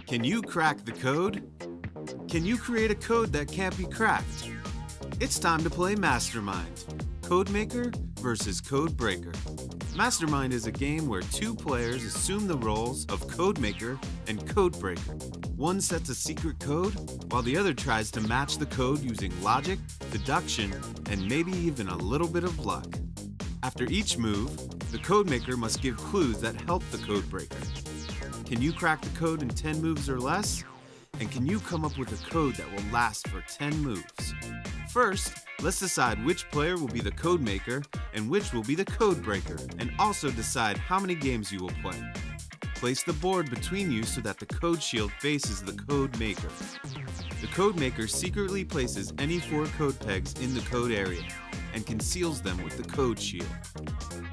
Can you crack the code? Can you create a code that can't be cracked? It's time to play Mastermind, Codemaker versus Codebreaker. Mastermind is a game where two players assume the roles of Codemaker and Codebreaker. One sets a secret code, while the other tries to match the code using logic, deduction, and maybe even a little bit of luck. After each move, the Codemaker must give clues that help the Codebreaker. Can you crack the code in 10 moves or less? And can you come up with a code that will last for 10 moves? First, let's decide which player will be the Codemaker and which will be the Codebreaker, and also decide how many games you will play. Place the board between you so that the code shield faces the Codemaker. The Codemaker secretly places any 4 code pegs in the code area and conceals them with the code shield.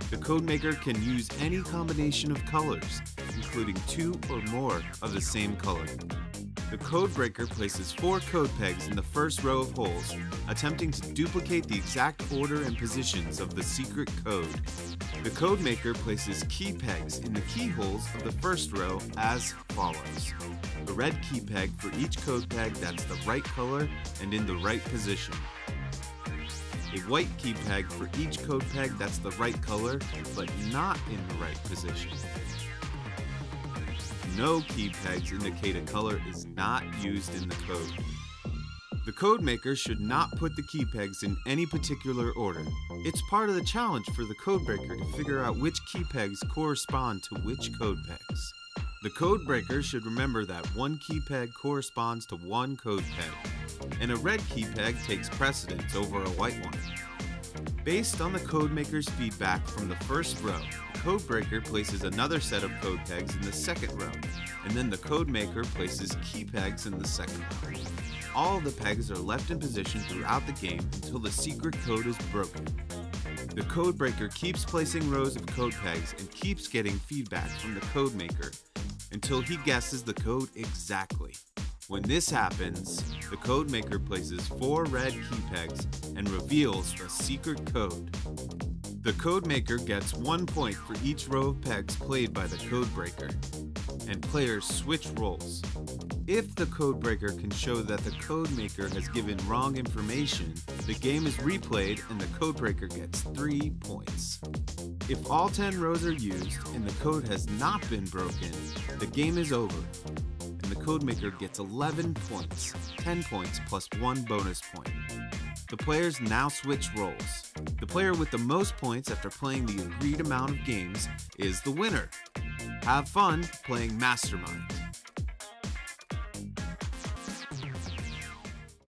The Codemaker can use any combination of colors, including 2 or more of the same color. The Codebreaker places 4 code pegs in the first row of holes, attempting to duplicate the exact order and positions of the secret code. The Codemaker places key pegs in the keyholes of the first row as follows. A red key peg for each code peg that's the right color and in the right position. A white key peg for each code peg that's the right color but not in the right position. No key pegs indicate a color is not used in the code. The Codemaker should not put the key pegs in any particular order. It's part of the challenge for the Codebreaker to figure out which key pegs correspond to which code pegs. The Codebreaker should remember that one key peg corresponds to one code peg, and a red key peg takes precedence over a white one. Based on the Codemaker's feedback from the first row, the Codebreaker places another set of code pegs in the second row, and then the Codemaker places key pegs in the second row. All of the pegs are left in position throughout the game until the secret code is broken. The Codebreaker keeps placing rows of code pegs and keeps getting feedback from the Codemaker until he guesses the code exactly. When this happens, the Codemaker places 4 red key pegs and reveals the secret code. The Codemaker gets 1 point for each row of pegs played by the Codebreaker, and players switch roles. If the Codebreaker can show that the Codemaker has given wrong information, the game is replayed and the Codebreaker gets 3 points. If all 10 rows are used and the code has not been broken, the game is over, and the Codemaker gets 11 points, 10 points plus 1 bonus point. The players now switch roles. The player with the most points after playing the agreed amount of games is the winner. Have fun playing Mastermind.